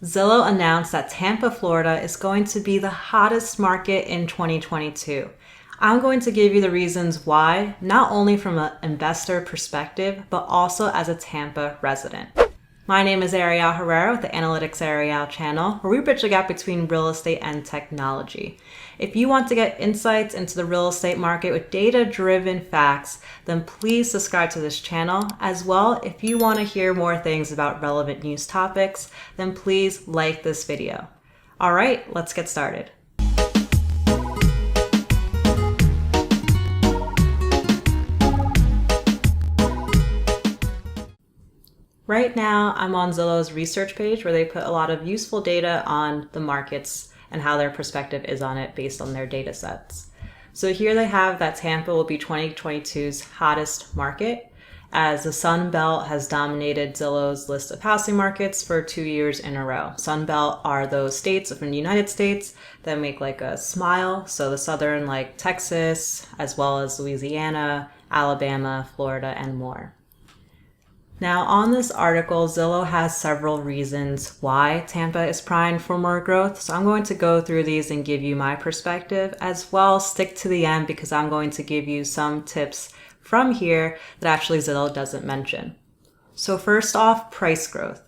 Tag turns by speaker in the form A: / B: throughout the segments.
A: Zillow announced that Tampa, Florida is going to be the hottest market in 2022. I'm going to give you the reasons why, not only from an investor perspective, but also as a Tampa resident. My name is Ariel Herrera with the AnalyticsAriel channel, where we bridge the gap between real estate and technology. If you want to get insights into the real estate market with data-driven facts, then please subscribe to this channel. As well, if you want to hear more things about relevant news topics, then please like this video. All right, let's get started. Right now, I'm on Zillow's research page where they put a lot of useful data on the markets and how their perspective is on it based on their data sets. So here they have that Tampa will be 2022's hottest market, as the Sun Belt has dominated Zillow's list of housing markets for 2 years in a row. Sun Belt are those states within the United States that make like a smile. So the southern, like Texas, as well as Louisiana, Alabama, Florida, and more. Now, on this article, Zillow has several reasons why Tampa is primed for more growth. So I'm going to go through these and give you my perspective. As well, stick to the end because I'm going to give you some tips from here that actually Zillow doesn't mention. So first off, price growth.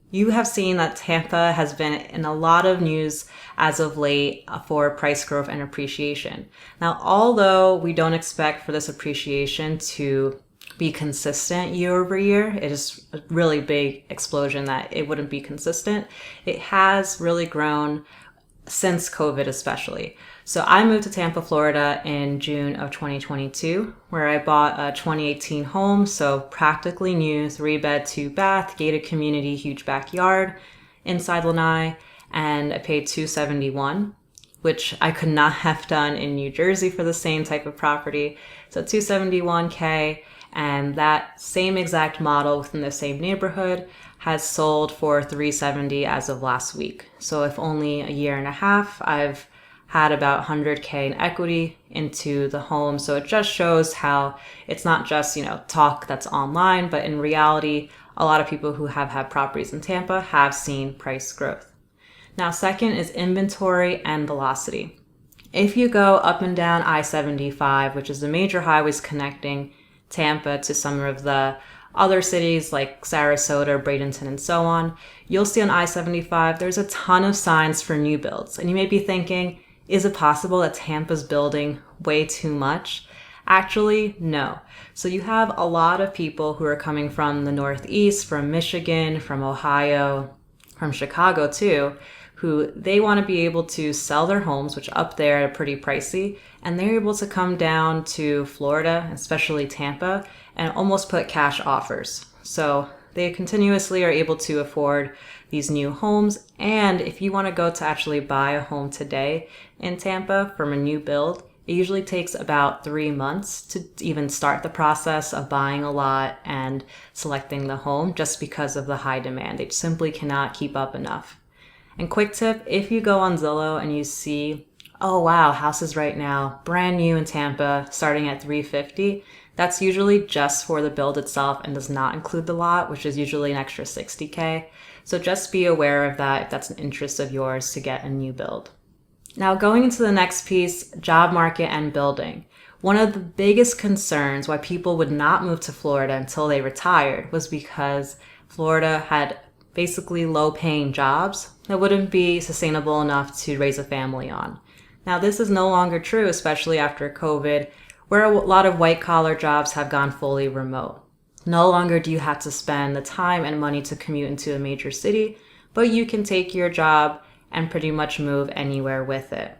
A: You have seen that Tampa has been in a lot of news as of late for price growth and appreciation. Now, although we don't expect for this appreciation to be consistent year over year, it is a really big explosion that it wouldn't be consistent. It has really grown since COVID especially. So I moved to Tampa, Florida in June of 2022, where I bought a 2018 home. So practically new, 3-bed, 2-bath, gated community, huge backyard inside Lanai, and I paid $271, which I could not have done in New Jersey for the same type of property. So $271K. And that same exact model within the same neighborhood has sold for $370 as of last week. So if only a year and a half, I've had about $100K in equity into the home. So it just shows how it's not just, talk that's online, but in reality, a lot of people who have had properties in Tampa have seen price growth. Now, second is inventory and velocity. If you go up and down I-75, which is the major highways connecting Tampa to some of the other cities like Sarasota, Bradenton, and so on, you'll see on I-75, there's a ton of signs for new builds. And you may be thinking, is it possible that Tampa's building way too much? Actually, no. So you have a lot of people who are coming from the Northeast, from Michigan, from Ohio, from Chicago too, who they want to be able to sell their homes, which up there are pretty pricey, and they're able to come down to Florida, especially Tampa, and almost put cash offers. So they continuously are able to afford these new homes. And if you want to go to actually buy a home today in Tampa from a new build, it usually takes about 3 months to even start the process of buying a lot and selecting the home just because of the high demand. They simply cannot keep up enough. And quick tip, if you go on Zillow and you see, oh wow, houses right now, brand new in Tampa, starting at $350, that's usually just for the build itself and does not include the lot, which is usually an extra $60K. So just be aware of that if that's an interest of yours to get a new build. Now going into the next piece, job market and building. One of the biggest concerns why people would not move to Florida until they retired was because Florida had basically low-paying jobs that wouldn't be sustainable enough to raise a family on. Now, this is no longer true, especially after COVID, where a lot of white-collar jobs have gone fully remote. No longer do you have to spend the time and money to commute into a major city, but you can take your job and pretty much move anywhere with it.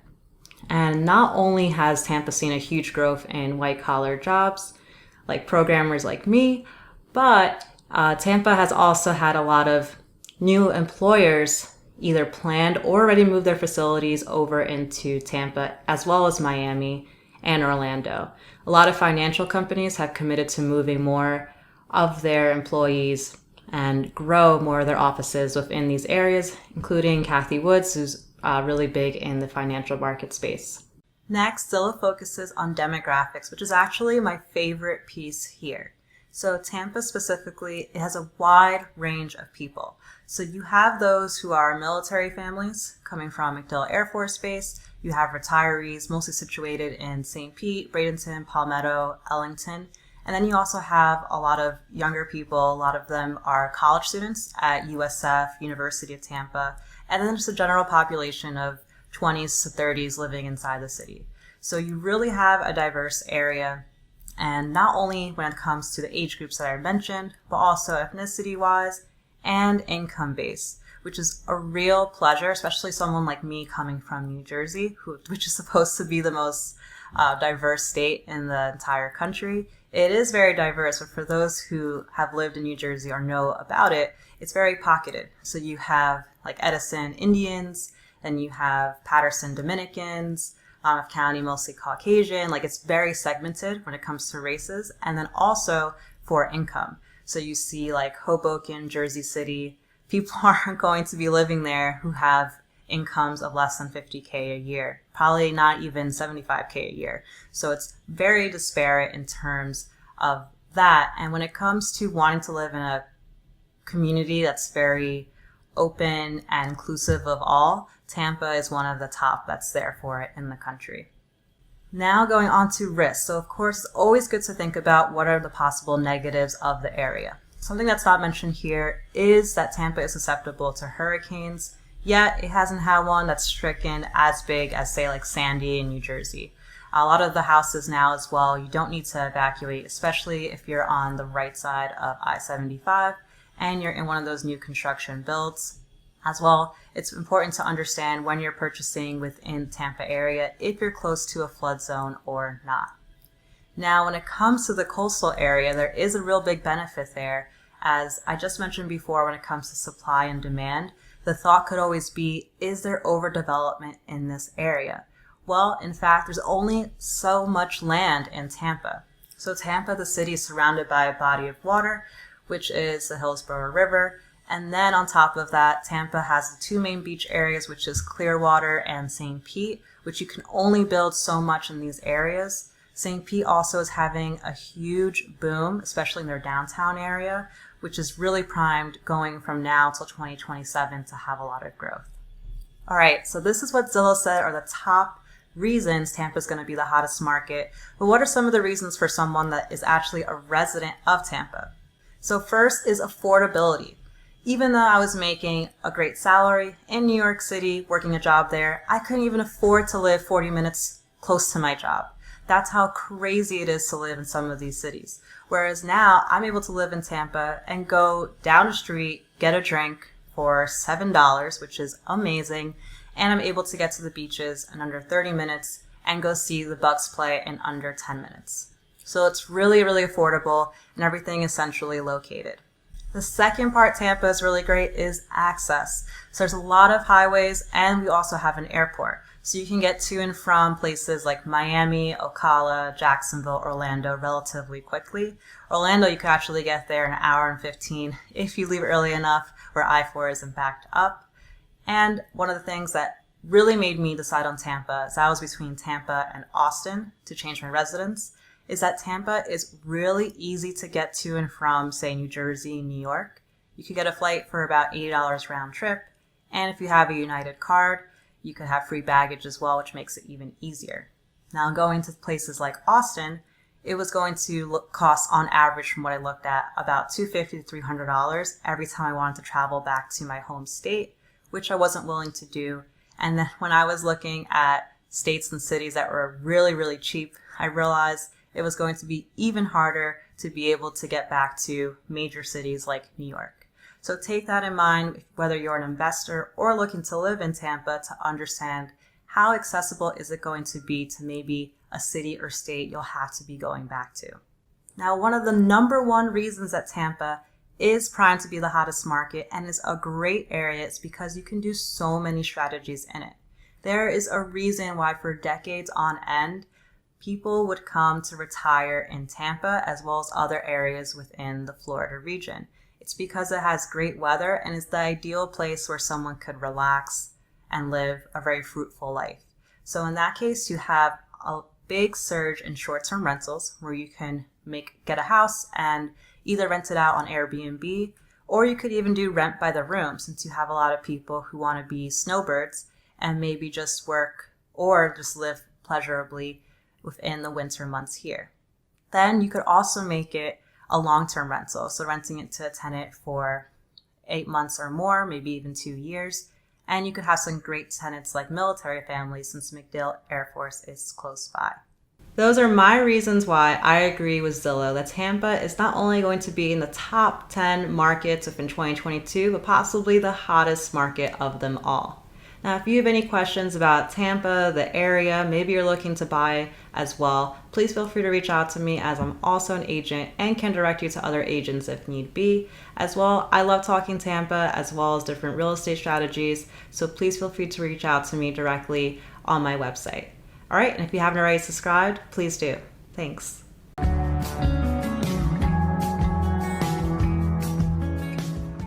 A: And not only has Tampa seen a huge growth in white-collar jobs, like programmers like me, but Tampa has also had a lot of new employers either planned or already moved their facilities over into Tampa, as well as Miami and Orlando. A lot of financial companies have committed to moving more of their employees and grow more of their offices within these areas, including Kathy Woods, who's really big in the financial market space. Next, Zillow focuses on demographics, which is actually my favorite piece here. So Tampa specifically, it has a wide range of people. So you have those who are military families coming from MacDill Air Force Base. You have retirees mostly situated in St. Pete, Bradenton, Palmetto, Ellington. And then you also have a lot of younger people. A lot of them are college students at USF, University of Tampa. And then just a general population of 20s to 30s living inside the city. So you really have a diverse area. And not only when it comes to the age groups that I mentioned, but also ethnicity-wise and income base, which is a real pleasure, especially someone like me coming from New Jersey, which is supposed to be the most diverse state in the entire country. It is very diverse, but for those who have lived in New Jersey or know about it, it's very pocketed. So you have like Edison Indians, and you have Patterson Dominicans, Monmouth County mostly Caucasian. Like, it's very segmented when it comes to races, and then also for income. So you see like Hoboken, Jersey City, people aren't going to be living there who have incomes of less than $50K a year, probably not even $75K a year. So it's very disparate in terms of that. And when it comes to wanting to live in a community that's very open and inclusive of all, Tampa is one of the top that's there for it in the country. Now going on to risk. So of course, it's always good to think about what are the possible negatives of the area. Something that's not mentioned here is that Tampa is susceptible to hurricanes, yet it hasn't had one that's stricken as big as, say, like Sandy in New Jersey. A lot of the houses now as well, you don't need to evacuate, especially if you're on the right side of I-75 and you're in one of those new construction builds. As well, it's important to understand when you're purchasing within Tampa area if you're close to a flood zone or not. Now, when it comes to the coastal area, there is a real big benefit there. As I just mentioned before, when it comes to supply and demand, the thought could always be, is there overdevelopment in this area? Well, in fact, there's only so much land in Tampa. So Tampa, the city, is surrounded by a body of water, which is the Hillsborough River. And then on top of that, Tampa has the two main beach areas, which is Clearwater and St. Pete, which you can only build so much in these areas. St. Pete also is having a huge boom, especially in their downtown area, which is really primed going from now till 2027 to have a lot of growth. All right, so this is what Zillow said are the top reasons Tampa is going to be the hottest market. But what are some of the reasons for someone that is actually a resident of Tampa? So first is affordability. Even though I was making a great salary in New York City, working a job there, I couldn't even afford to live 40 minutes close to my job. That's how crazy it is to live in some of these cities. Whereas now I'm able to live in Tampa and go down the street, get a drink for $7, which is amazing. And I'm able to get to the beaches in under 30 minutes and go see the Bucks play in under 10 minutes. So it's really, really affordable and everything is centrally located. The second part Tampa is really great is access. So there's a lot of highways and we also have an airport. So you can get to and from places like Miami, Ocala, Jacksonville, Orlando relatively quickly. Orlando, you can actually get there in an hour and 15 if you leave early enough where I-4 isn't backed up. And one of the things that really made me decide on Tampa is I was between Tampa and Austin to change my residence, is that Tampa is really easy to get to and from, say, New Jersey, New York. You could get a flight for about $80 round trip. And if you have a United card, you could have free baggage as well, which makes it even easier. Now, going to places like Austin, it was going to cost on average, from what I looked at, about $250 to $300 every time I wanted to travel back to my home state, which I wasn't willing to do. And then when I was looking at states and cities that were really, really cheap, I realized it was going to be even harder to be able to get back to major cities like New York. So take that in mind, whether you're an investor or looking to live in Tampa, to understand how accessible is it going to be to maybe a city or state you'll have to be going back to. Now, one of the number one reasons that Tampa is primed to be the hottest market and is a great area is because you can do so many strategies in it. There is a reason why for decades on end, people would come to retire in Tampa as well as other areas within the Florida region. It's because it has great weather and is the ideal place where someone could relax and live a very fruitful life. So in that case, you have a big surge in short-term rentals where you can get a house and either rent it out on Airbnb Or you could even do rent by the room, since you have a lot of people who want to be snowbirds and maybe just work or just live pleasurably within the winter months here. Then you could also make it a long-term rental, so renting it to a tenant for 8 months or more, maybe even 2 years. And you could have some great tenants like military families, since MacDill Air Force is close by. Those are my reasons why I agree with Zillow that Tampa is not only going to be in the top 10 markets within 2022, but possibly the hottest market of them all. Now, if you have any questions about Tampa, the area, maybe you're looking to buy as well, please feel free to reach out to me, as I'm also an agent and can direct you to other agents if need be. As well, I love talking Tampa as well as different real estate strategies, so please feel free to reach out to me directly on my website. All right, and if you haven't already subscribed, please do. Thanks.